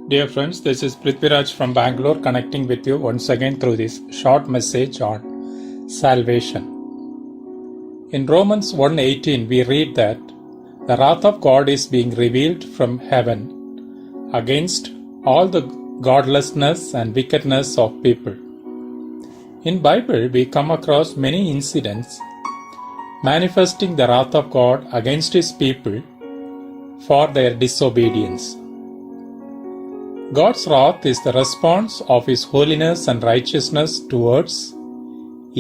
Dear friends, this is Prithviraj from Bangalore connecting with you once again through this short message on salvation. In Romans 1:18 we read that the wrath of God is being revealed from heaven against all the godlessness and wickedness of people. In Bible we come across many incidents manifesting the wrath of God against His people for their disobedience. God's wrath is the response of His holiness and righteousness towards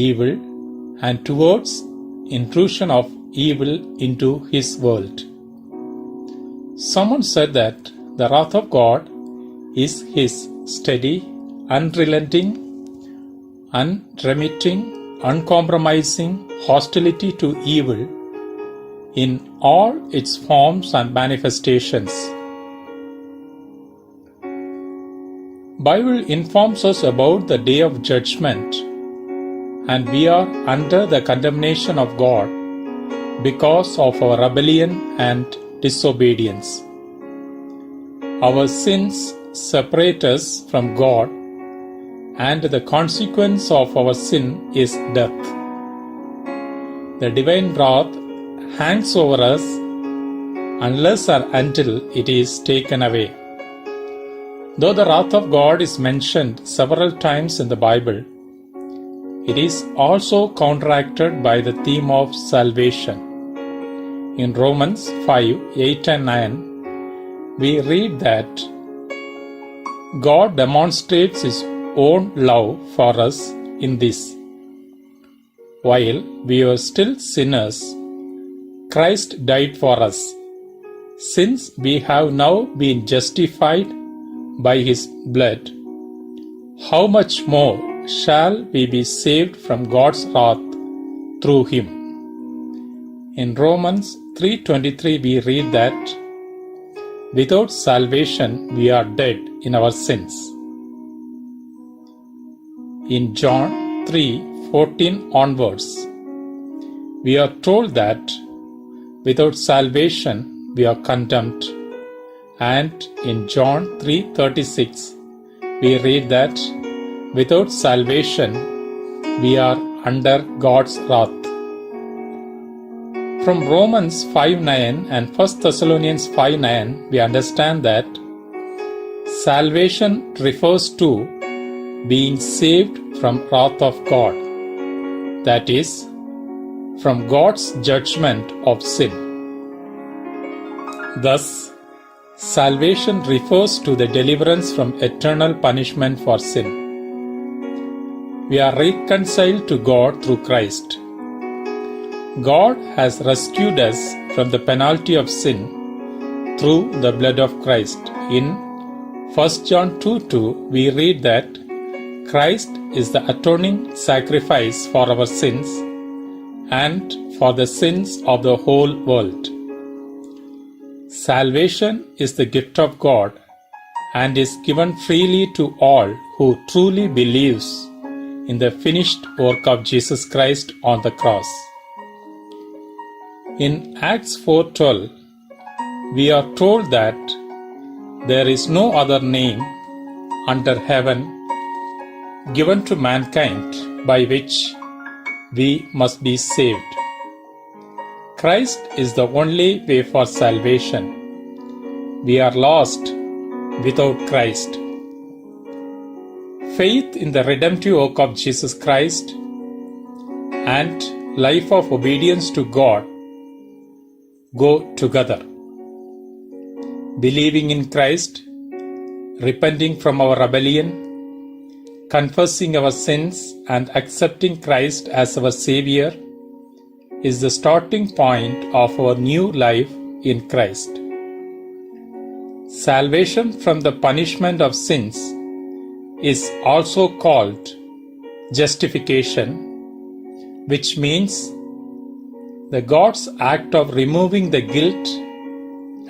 evil and towards intrusion of evil into His world. Someone said that the wrath of God is His steady, unrelenting, unremitting, uncompromising hostility to evil in all its forms and manifestations. Bible informs us about the day of judgment, and we are under the condemnation of God because of our rebellion and disobedience. Our sins separate us from God, and the consequence of our sin is death. The divine wrath hangs over us unless or until it is taken away. Though the wrath of God is mentioned several times in the Bible, it is also counteracted by the theme of salvation. In Romans 5:8 and 9, we read that God demonstrates His own love for us in this: while we were still sinners, Christ died for us. Since we have now been justified by His blood, how much more shall we be saved from God's wrath through Him? In Romans 3:23 we read that without salvation we are dead in our sins. In John 3:14 onwards, we are told that without salvation we are condemned. And in John 3:36 we read that without salvation we are under God's wrath. From Romans 5:9 and 1 Thessalonians 5:9 we understand that salvation refers to being saved from wrath of God, that is, from God's judgment of sin. Thus, salvation refers to the deliverance from eternal punishment for sin. We are reconciled to God through Christ. God has rescued us from the penalty of sin through the blood of Christ. In 1 John 2:2 we read that Christ is the atoning sacrifice for our sins and for the sins of the whole world. Salvation is the gift of God and is given freely to all who truly believes in the finished work of Jesus Christ on the cross. In Acts 4:12, we are told that there is no other name under heaven given to mankind by which we must be saved. Christ is the only way for salvation. We are lost without Christ. Faith in the redemptive work of Jesus Christ and life of obedience to God go together. Believing in Christ, repenting from our rebellion, confessing our sins, and accepting Christ as our Savior is the starting point of our new life in Christ. Salvation from the punishment of sins is also called justification, which means the God's act of removing the guilt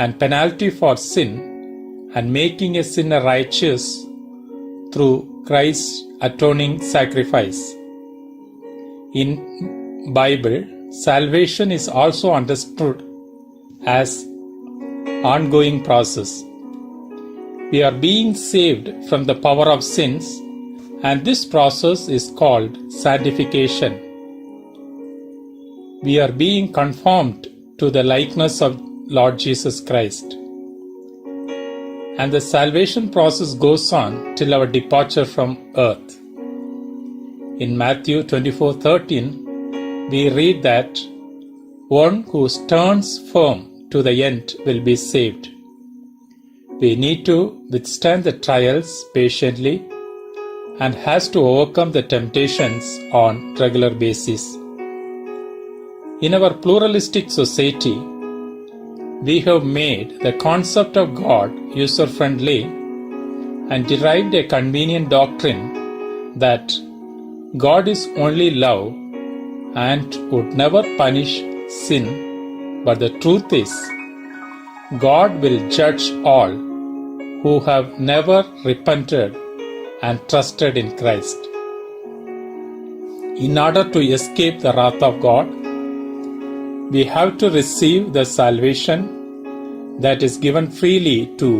and penalty for sin and making a sinner righteous through Christ's atoning sacrifice. In Bible, salvation is also understood as ongoing process. We are being saved from the power of sins, and this process is called sanctification. We are being conformed to the likeness of Lord Jesus Christ. And the salvation process goes on till our departure from earth. In Matthew 24:13, we read that one who stands firm to the end will be saved. We need to withstand the trials patiently and has to overcome the temptations on regular basis. In our pluralistic society, we have made the concept of God user-friendly and derived a convenient doctrine that God is only love and would never punish sin, but the truth is, God will judge all who have never repented and trusted in Christ. In order to escape the wrath of God, we have to receive the salvation that is given freely to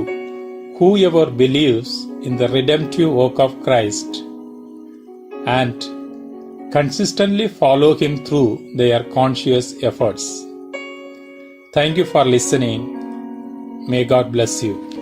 whoever believes in the redemptive work of Christ and consistently follow Him through their conscious efforts. Thank you for listening. May God bless you.